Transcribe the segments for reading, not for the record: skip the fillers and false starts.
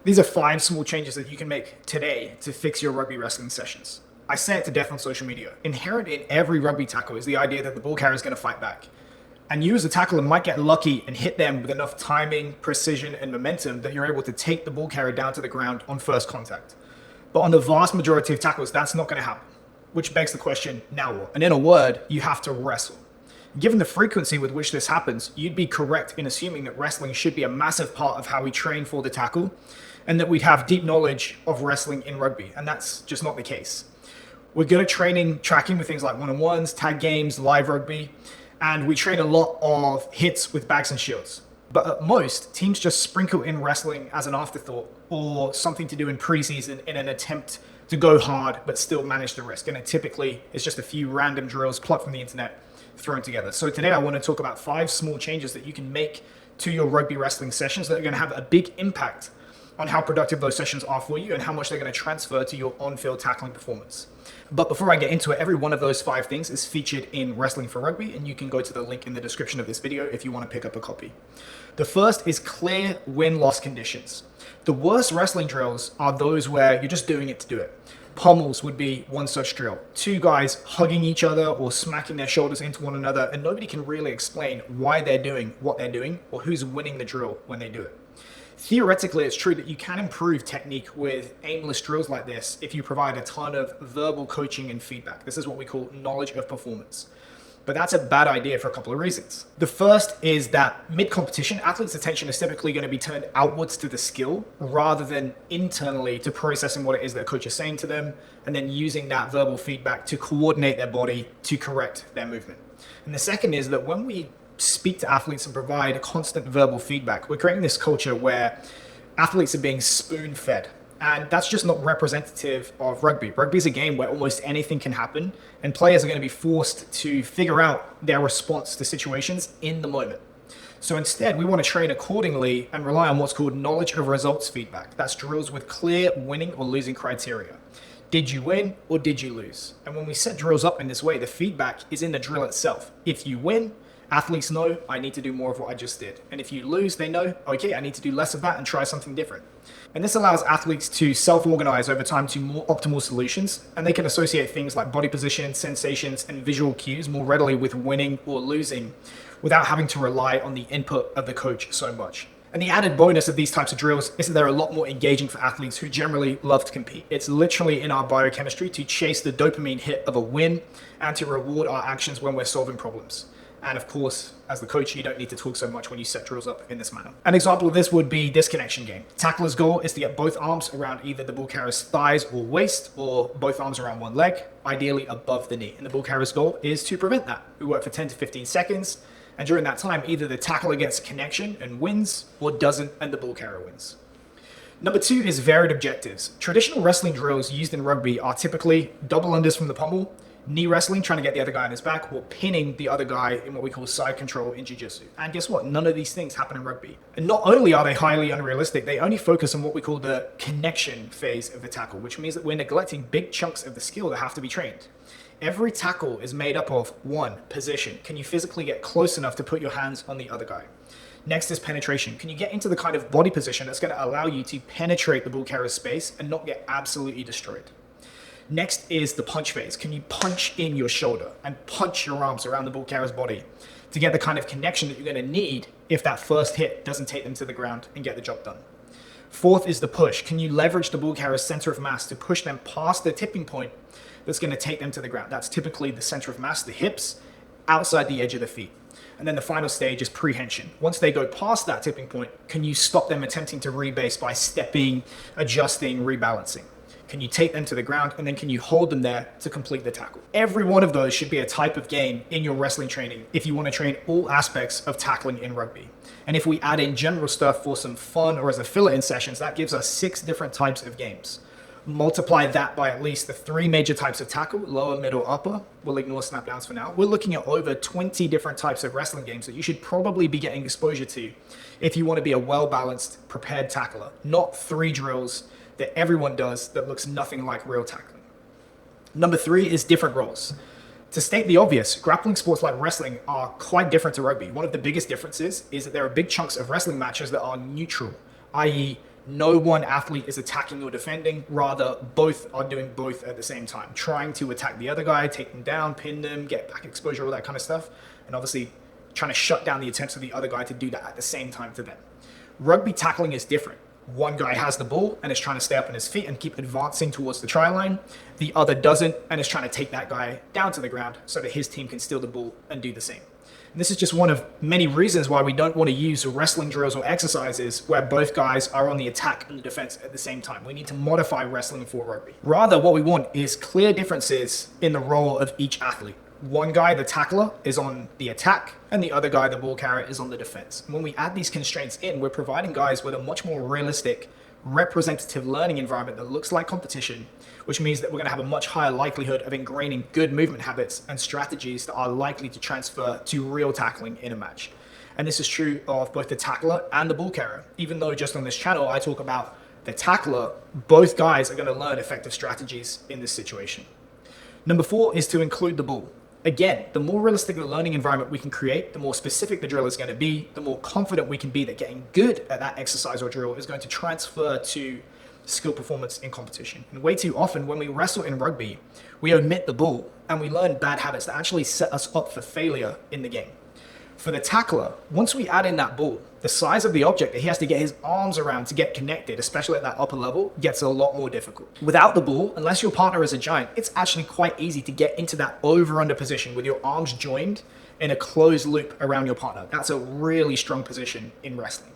These are 5 small changes that you can make today to fix your rugby wrestling sessions. I say it to death on social media. Inherent in every rugby tackle is the idea that the ball carrier is going to fight back. And you as a tackler might get lucky and hit them with enough timing, precision, and momentum that you're able to take the ball carrier down to the ground on first contact. But on the vast majority of tackles, that's not going to happen. Which begs the question, now what? And in a word, you have to wrestle. Given the frequency with which this happens, you'd be correct in assuming that wrestling should be a massive part of how we train for the tackle, and that we'd have deep knowledge of wrestling in rugby, and that's just not the case. We're good at tracking with things like one-on-ones, tag games, live rugby, and we train a lot of hits with bags and shields. But at most, teams just sprinkle in wrestling as an afterthought or something to do in preseason in an attempt to go hard but still manage the risk. And it typically is just a few random drills plucked from the internet thrown together. So today I want to talk about 5 small changes that you can make to your rugby wrestling sessions that are going to have a big impact on how productive those sessions are for you and how much they're going to transfer to your on-field tackling performance. But before I get into it, every one of those 5 things is featured in Wrestling for Rugby, and you can go to the link in the description of this video if you want to pick up a copy. The first is clear win-loss conditions. The worst wrestling drills are those where you're just doing it to do it. Pommels would be one such drill. 2 guys hugging each other or smacking their shoulders into one another, and nobody can really explain why they're doing what they're doing or who's winning the drill when they do it. Theoretically, it's true that you can improve technique with aimless drills like this if you provide a ton of verbal coaching and feedback. This is what we call knowledge of performance. But that's a bad idea for a couple of reasons. The first is that mid-competition, athletes' attention is typically going to be turned outwards to the skill rather than internally to processing what it is their coach is saying to them and then using that verbal feedback to coordinate their body to correct their movement. And the second is that when we speak to athletes and provide constant verbal feedback, we're creating this culture where athletes are being spoon-fed. And that's just not representative of rugby. Rugby is a game where almost anything can happen, and players are going to be forced to figure out their response to situations in the moment. So instead, we want to train accordingly and rely on what's called knowledge of results feedback. That's drills with clear winning or losing criteria. Did you win or did you lose? And when we set drills up in this way, the feedback is in the drill itself. If you win, athletes know, I need to do more of what I just did. And if you lose, they know, okay, I need to do less of that and try something different. And this allows athletes to self-organize over time to more optimal solutions, and they can associate things like body position, sensations, and visual cues more readily with winning or losing without having to rely on the input of the coach so much. And the added bonus of these types of drills is that they're a lot more engaging for athletes who generally love to compete. It's literally in our biochemistry to chase the dopamine hit of a win and to reward our actions when we're solving problems. And of course, as the coach, you don't need to talk so much when you set drills up in this manner. An example of this would be this connection game. Tackler's goal is to get both arms around either the ball carrier's thighs or waist, or both arms around one leg, ideally above the knee. And the ball carrier's goal is to prevent that. We work for 10 to 15 seconds, and during that time, either the tackler gets connection and wins, or doesn't, and the ball carrier wins. Number 2 is varied objectives. Traditional wrestling drills used in rugby are typically double unders from the pommel, knee wrestling, trying to get the other guy on his back, or pinning the other guy in what we call side control in jiu-jitsu. And guess what? None of these things happen in rugby. And not only are they highly unrealistic, they only focus on what we call the connection phase of the tackle, which means that we're neglecting big chunks of the skill that have to be trained. Every tackle is made up of 1, position. Can you physically get close enough to put your hands on the other guy? Next is penetration. Can you get into the kind of body position that's going to allow you to penetrate the ball carrier's space and not get absolutely destroyed? Next is the punch phase. Can you punch in your shoulder and punch your arms around the ball carrier's body to get the kind of connection that you're going to need if that first hit doesn't take them to the ground and get the job done? Fourth is the push. Can you leverage the ball carrier's center of mass to push them past the tipping point that's going to take them to the ground? That's typically the center of mass, the hips, outside the edge of the feet. And then the final stage is prehension. Once they go past that tipping point, can you stop them attempting to rebase by stepping, adjusting, rebalancing? Can you take them to the ground, and then can you hold them there to complete the tackle? Every one of those should be a type of game in your wrestling training if you want to train all aspects of tackling in rugby. And if we add in general stuff for some fun or as a fill-in sessions, that gives us 6 different types of games. Multiply that by at least the 3 major types of tackle, lower, middle, upper. We'll ignore snap downs for now. We're looking at over 20 different types of wrestling games that you should probably be getting exposure to if you want to be a well-balanced, prepared tackler, not 3 drills that everyone does that looks nothing like real tackling. Number 3 is different roles. To state the obvious, grappling sports like wrestling are quite different to rugby. One of the biggest differences is that there are big chunks of wrestling matches that are neutral, i.e. No one athlete is attacking or defending, rather both are doing both at the same time, trying to attack the other guy, take them down, pin them, get back exposure, all that kind of stuff, and obviously trying to shut down the attempts of the other guy to do that at the same time to them. Rugby tackling is different. One guy has the ball and is trying to stay up on his feet and keep advancing towards the try line. The other doesn't and is trying to take that guy down to the ground so that his team can steal the ball and do the same. And this is just one of many reasons why we don't want to use wrestling drills or exercises where both guys are on the attack and the defense at the same time. We need to modify wrestling for rugby. Rather, what we want is clear differences in the role of each athlete. One guy, the tackler, is on the attack, and the other guy, the ball carrier, is on the defense. And when we add these constraints in, we're providing guys with a much more realistic, representative learning environment that looks like competition, which means that we're going to have a much higher likelihood of ingraining good movement habits and strategies that are likely to transfer to real tackling in a match. And this is true of both the tackler and the ball carrier. Even though just on this channel I talk about the tackler, both guys are going to learn effective strategies in this situation. Number 4 is to include the ball. Again, the more realistic the learning environment we can create, the more specific the drill is going to be, the more confident we can be that getting good at that exercise or drill is going to transfer to skill performance in competition. And way too often when we wrestle in rugby, we omit the ball and we learn bad habits that actually set us up for failure in the game. For the tackler, once we add in that ball, the size of the object that he has to get his arms around to get connected, especially at that upper level, gets a lot more difficult. Without the ball, unless your partner is a giant, it's actually quite easy to get into that over-under position with your arms joined in a closed loop around your partner. That's a really strong position in wrestling.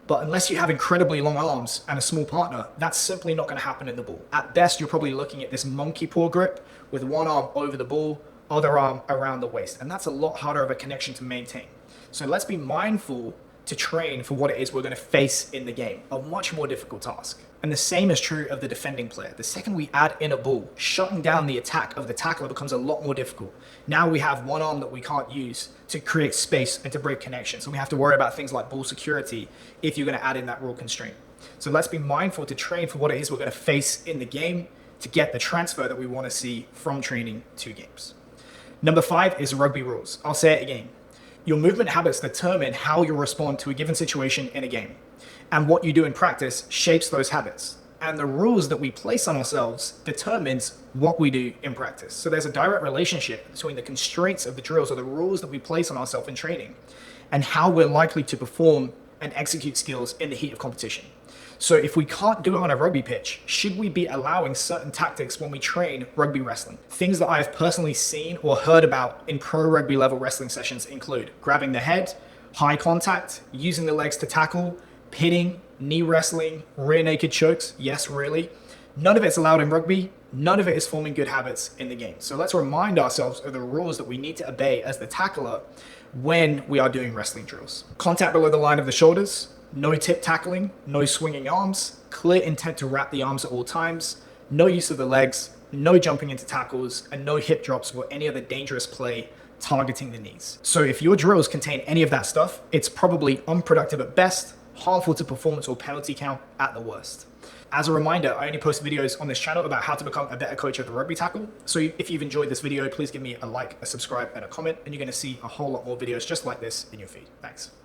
But unless you have incredibly long arms and a small partner, that's simply not going to happen in the ball. At best, you're probably looking at this monkey paw grip with one arm over the ball, other arm around the waist. And that's a lot harder of a connection to maintain. So let's be mindful to train for what it is we're going to face in the game, a much more difficult task. And the same is true of the defending player. The second we add in a ball, shutting down the attack of the tackler becomes a lot more difficult. Now we have one arm that we can't use to create space and to break connection. So we have to worry about things like ball security if you're going to add in that rule constraint. So let's be mindful to train for what it is we're going to face in the game to get the transfer that we want to see from training to games. Number 5 is rugby rules. I'll say it again. Your movement habits determine how you respond to a given situation in a game. And what you do in practice shapes those habits. And the rules that we place on ourselves determines what we do in practice. So there's a direct relationship between the constraints of the drills or the rules that we place on ourselves in training and how we're likely to perform and execute skills in the heat of competition. So if we can't do it on a rugby pitch, should we be allowing certain tactics when we train rugby wrestling? Things that I've personally seen or heard about in pro rugby level wrestling sessions include grabbing the head, high contact, using the legs to tackle, pitting, knee wrestling, rear naked chokes. Yes, really. None of it's allowed in rugby. None of it is forming good habits in the game. So let's remind ourselves of the rules that we need to obey as the tackler when we are doing wrestling drills. Contact below the line of the shoulders, no tip tackling, no swinging arms, clear intent to wrap the arms at all times, no use of the legs, no jumping into tackles, and no hip drops or any other dangerous play targeting the knees. So if your drills contain any of that stuff, it's probably unproductive at best, harmful to performance or penalty count at the worst. As a reminder, I only post videos on this channel about how to become a better coach of the rugby tackle. So if you've enjoyed this video, please give me a like, a subscribe, and a comment, and you're going to see a whole lot more videos just like this in your feed. Thanks.